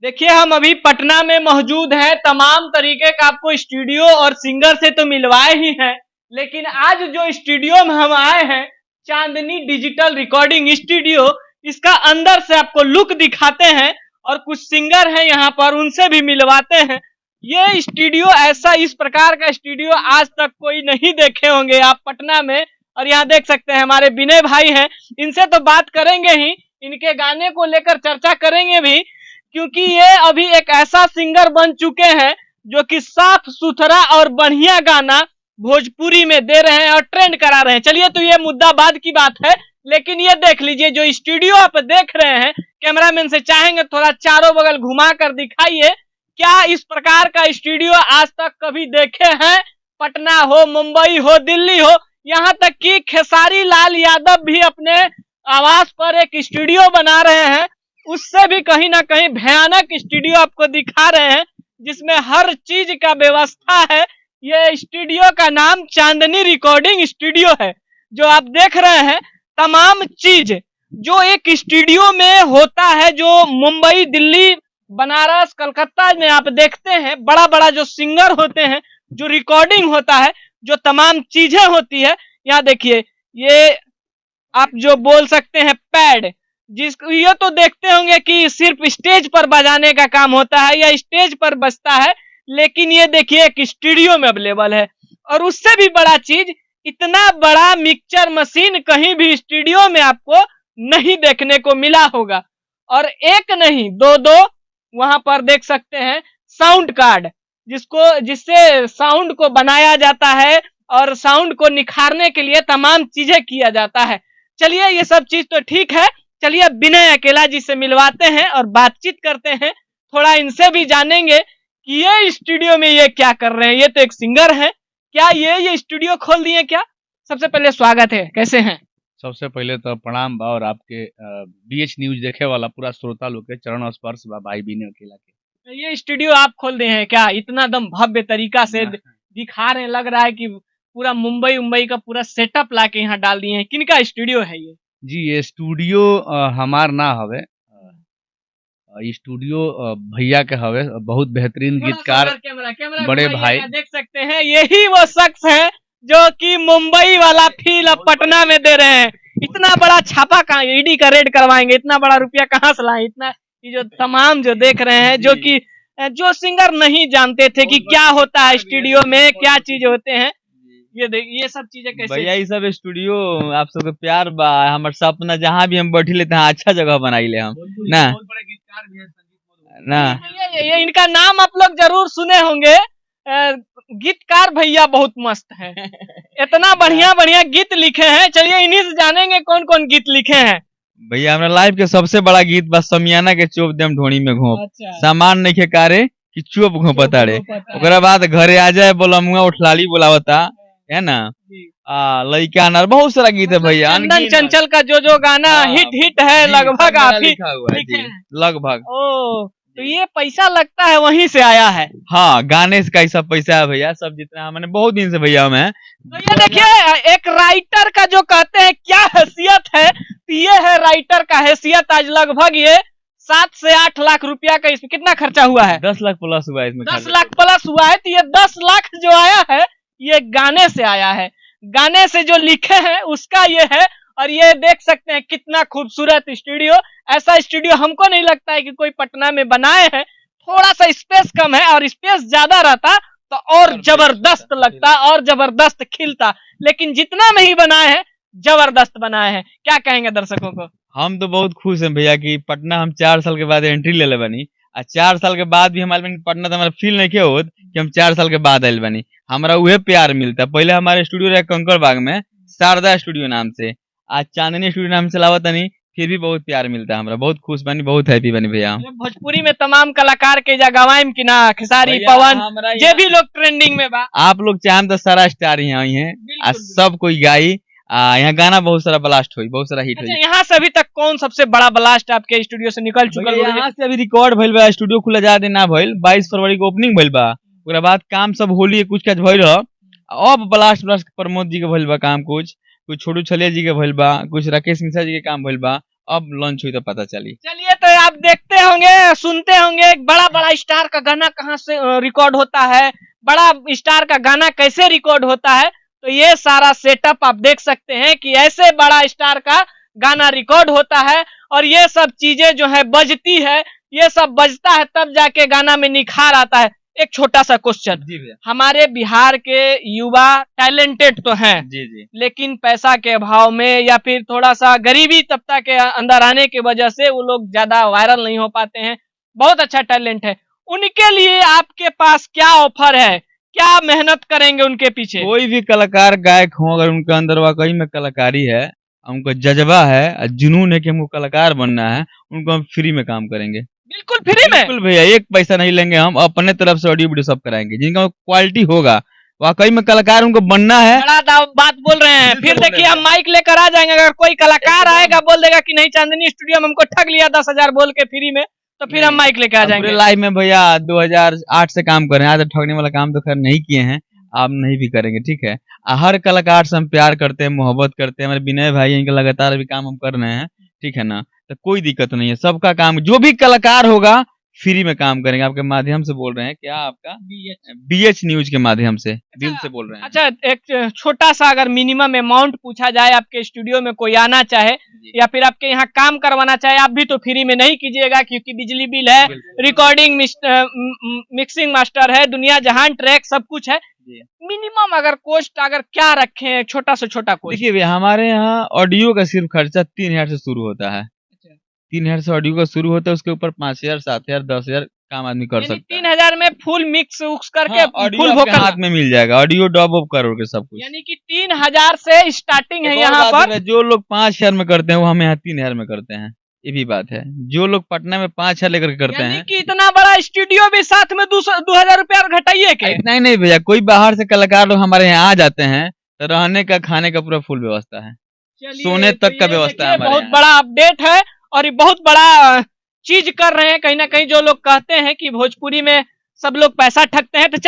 देखिए हम अभी पटना में मौजूद हैं। तमाम तरीके का आपको स्टूडियो और सिंगर से तो मिलवाए ही हैं, लेकिन आज जो स्टूडियो में हम आए हैं, चांदनी डिजिटल रिकॉर्डिंग स्टूडियो, इसका अंदर से आपको लुक दिखाते हैं और कुछ सिंगर हैं यहाँ पर, उनसे भी मिलवाते हैं। ये स्टूडियो ऐसा, इस प्रकार का स्टूडियो आज तक कोई नहीं देखे होंगे आप पटना में। और यहाँ देख सकते हैं हमारे विनय भाई हैं, इनसे तो बात करेंगे ही, इनके गाने को लेकर चर्चा करेंगे भी, क्योंकि ये अभी एक ऐसा सिंगर बन चुके हैं जो कि साफ सुथरा और बढ़िया गाना भोजपुरी में दे रहे हैं और ट्रेंड करा रहे हैं। चलिए, तो ये मुद्दा बाद की बात है, लेकिन ये देख लीजिए जो स्टूडियो आप देख रहे हैं, कैमरामैन से चाहेंगे थोड़ा चारों बगल घुमा कर दिखाइए। क्या इस प्रकार का स्टूडियो आज तक कभी देखे हैं? पटना हो, मुंबई हो, दिल्ली हो, यहाँ तक कि खेसारी लाल यादव भी अपने आवास पर एक स्टूडियो बना रहे हैं, उससे भी कहीं ना कहीं भयानक स्टूडियो आपको दिखा रहे हैं, जिसमें हर चीज का व्यवस्था है। ये स्टूडियो का नाम चांदनी रिकॉर्डिंग स्टूडियो है। जो आप देख रहे हैं तमाम चीज जो एक स्टूडियो में होता है, जो मुंबई, दिल्ली, बनारस, कलकत्ता में आप देखते हैं, बड़ा बड़ा जो सिंगर होते हैं, जो रिकॉर्डिंग होता है, जो तमाम चीजें होती है, यहाँ देखिए ये आप जो बोल सकते हैं पैड, जिसको ये तो देखते होंगे कि सिर्फ स्टेज पर बजाने का काम होता है या स्टेज पर बजता है, लेकिन ये देखिए एक स्टूडियो में अवेलेबल है। और उससे भी बड़ा चीज, इतना बड़ा मिक्सचर मशीन कहीं भी स्टूडियो में आपको नहीं देखने को मिला होगा। और एक नहीं, दो वहां पर देख सकते हैं साउंड कार्ड, जिससे साउंड को बनाया जाता है और साउंड को निखारने के लिए तमाम चीजें किया जाता है। चलिए, ये सब चीज तो ठीक है, चलिए विनय अकेला जी से मिलवाते हैं और बातचीत करते हैं, थोड़ा इनसे भी जानेंगे कि ये स्टूडियो में ये क्या कर रहे हैं। ये तो एक सिंगर है, क्या ये स्टूडियो खोल दिए क्या? सबसे पहले स्वागत है, कैसे हैं? सबसे पहले तो प्रणाम बा, और आपके बीएच न्यूज देखे वाला पूरा श्रोता लोग के चरण स्पर्श बा भाई विनय अकेला के। ये स्टूडियो आप खोल दिए हैं क्या? इतना दम भव्य तरीका से दिखा रहे हैं, लग रहा है कि पूरा मुंबई का पूरा सेटअप ला के यहाँ डाल दिए हैं। किनका स्टूडियो है ये? जी, ये स्टूडियो हमार ना हवे, ये स्टूडियो भैया के हवे, बहुत बेहतरीन गीतकार बड़े भाई। देख सकते हैं यही वो शख्स है जो कि मुंबई वाला फील अब पटना में दे रहे हैं। इतना बड़ा छापा कहाँ, ईडी का रेड करवाएंगे, इतना बड़ा रुपया कहाँ से लाए? इतना जो तमाम जो देख रहे हैं, जो कि जो सिंगर नहीं जानते थे कि क्या होता है स्टूडियो में, क्या चीज होते हैं, ये सब चीजें कैसे? भैया ये सब स्टूडियो आप सबके प्यार बा, हमार सपना जहाँ भी हम बैठी लेते हैं अच्छा जगह बनाई ले हम ना। ये इनका नाम आप लोग जरूर सुने होंगे, गीतकार भैया बहुत मस्त है। इतना बढ़िया गीत लिखे हैं। चलिए इन्हीं से जानेंगे कौन कौन गीत लिखे हैं। भैया हमारा लाइफ के सबसे बड़ा गीत बस समियाना के चोप देम ढोणी में घोप। अच्छा। सामान नहीं के कारे कि चोप घोपता रे, ओकरा बाद घरे आ जाए बोला मुआ उठलाली बोलावता है ना, लइका ना, बहुत सारा गीत है भैया। चंदन चंचल का जो गाना हिट है, लगभग आप ही लगभग। ओ, तो ये पैसा लगता है वहीं से आया है? हाँ, गाने का ही सब पैसा है भैया, सब जितना मैंने बहुत दिन से भैया मैं। तो ये देखिए एक राइटर का जो कहते हैं क्या हैसियत है, तो ये है राइटर का हैसियत। आज लगभग ये 7 से 8 लाख रुपया का इसमें कितना खर्चा हुआ है? 10 लाख प्लस हुआ है इसमें। 10 लाख प्लस हुआ है। तो ये 10 लाख जो आया है ये गाने से आया है, गाने से जो लिखे हैं उसका ये है। और ये देख सकते हैं कितना खूबसूरत स्टूडियो। ऐसा स्टूडियो हमको नहीं लगता है कि कोई पटना में बनाए हैं। थोड़ा सा स्पेस कम है, और स्पेस ज्यादा रहता तो और जबरदस्त लगता और जबरदस्त खिलता, लेकिन जितना में ही बनाए हैं जबरदस्त बनाए हैं। क्या कहेंगे दर्शकों को? हम तो बहुत खुश हैं भैया कि पटना हम 4 साल के बाद एंट्री ले बनी, और 4 साल के बाद भी हमारे पटना तो हमारा फील नहीं किया होत कि हम 4 साल के बाद आयल बनी। हमारा वह प्यार मिलता। पहले हमारे स्टूडियो रहे कंकड़ बाग में, शारदा स्टूडियो नाम से, आज चांदनी स्टूडियो नाम से लावत नहीं, फिर भी बहुत प्यार मिलता है। हमरा बहुत खुश बनी, बहुत हैप्पी बनी भैया। भोजपुरी में तमाम कलाकार के जगवाइम की ना, खेसारी, पवन, ये भी लोग ट्रेंडिंग में बा। आप लोग चाहें तो सारा स्टार यहाँ हैं, सब कोई गाई, यहाँ गाना बहुत सारा ब्लास्ट हुई, बहुत सारा हिट हुई। यहाँ से अभी तक कौन सबसे बड़ा ब्लास्ट आपके स्टूडियो से निकल चुका है? यहाँ से अभी रिकॉर्ड भइल बा, स्टूडियो खुला ज्यादा ना भइल, 22 फरवरी को ओपनिंग भइल बा, उसके बाद काम सब होली कुछ काज भइल रहा। अब ब्लास्ट प्रमोद जी के भइल बा काम, कुछ छोटू छलिया जी के भइल बा, कुछ राकेश मिश्रा जी के काम भइल बा। अब लॉन्च हुई तो पता चली। चलिए तो आप देखते होंगे, सुनते होंगे, एक बड़ा बड़ा स्टार का गाना कहाँ से रिकॉर्ड होता है, बड़ा स्टार का गाना कैसे रिकॉर्ड होता है। तो ये सारा सेटअप आप देख सकते हैं कि ऐसे बड़ा स्टार का गाना रिकॉर्ड होता है और ये सब चीजें जो है बजती है, ये सब बजता है तब जाके गाना में निखार आता है। एक छोटा सा क्वेश्चन, जी भैया। हमारे बिहार के युवा टैलेंटेड तो हैं, जी जी लेकिन पैसा के अभाव में या फिर थोड़ा सा गरीबी तबका के अंदर आने की वजह से वो लोग ज्यादा वायरल नहीं हो पाते हैं। बहुत अच्छा टैलेंट है, उनके लिए आपके पास क्या ऑफर है, क्या मेहनत करेंगे उनके पीछे? कोई भी कलाकार गायक हो, अगर उनके अंदर वाकई में कलाकारी है, उनको जज्बा है, जुनून है कि हमको कलाकार बनना है, उनको हम फ्री में काम करेंगे। बिल्कुल फ्री में। बिल्कुल भैया, एक पैसा नहीं लेंगे, हम अपने तरफ से ऑडियो वीडियो सब कराएंगे। जिनका क्वालिटी होगा, वाकई में कलाकार उनको बनना है। बड़ा बात बोल रहे हैं। फिर देखिए हम माइक लेकर आ जाएंगे, अगर कोई कलाकार आएगा बोल देगा कि नहीं चांदनी स्टूडियो में हमको ठग लिया 10,000 बोल के फ्री में, तो फिर हम माइक लेकर आ जाएंगे। लाइव में भैया 2008 से काम कर रहे हैं, आज ठगने वाला काम तो खैर नहीं किए हैं, आप नहीं भी करेंगे, ठीक है। हर कलाकार से हम प्यार करते हैं, मोहब्बत करते हैं। हमारे विनय भाई इनका लगातार अभी काम हम कर रहे हैं, ठीक है ना, तो कोई दिक्कत नहीं है। सबका काम, जो भी कलाकार होगा फ्री में काम करेंगे। आपके माध्यम से बोल रहे हैं, क्या आपका BH न्यूज के माध्यम से दिल से बोल रहे हैं। अच्छा, एक छोटा सा अगर मिनिमम अमाउंट पूछा जाए, आपके स्टूडियो में कोई आना चाहे या फिर आपके यहाँ काम करवाना चाहे, आप भी तो फ्री में नहीं कीजिएगा, क्योंकि बिजली बिल है, रिकॉर्डिंग मिक्सिंग मास्टर है, दुनिया जहान ट्रैक सब कुछ है। मिनिमम अगर कॉस्ट अगर क्या रखें, छोटा से छोटा कॉस्ट? देखिए भैया, हमारे यहाँ ऑडियो का सिर्फ खर्चा 3,000 से शुरू होता है। 3,000 से ऑडियो का शुरू होता है, उसके ऊपर 5,000, 7,000, 10,000 काम आदमी कर सकता है। 3,000 में फुल मिक्स उक्स करके ऑडियो फुल आपके वोकल हाथ में मिल जाएगा, ऑडियो डब अप करोगे सब कुछ। यानी कि 3,000 से स्टार्टिंग है एक और यहाँ बात पर। है, जो लोग 5,000 में करते हैं वो हम यहाँ 3,000 में करते हैं, ये भी बात है। जो लोग पटना में 5,000 लेकर के करते यानी हैं, कि इतना बड़ा स्टूडियो भी साथ में 2,000 रुपया और घटाइए के? इतना ही नहीं भैया, कोई बाहर से कलाकार लोग हमारे यहाँ आ जाते हैं तो रहने का, खाने का पूरा फुल व्यवस्था है, सोने तक का व्यवस्था है हमारे बहुत यहाँ। बड़ा अपडेट है और ये बहुत बड़ा चीज कर रहे हैं। कहीं ना कहीं जो लोग कहते हैं कि भोजपुरी में सब लोग पैसा ठगते हैं, तो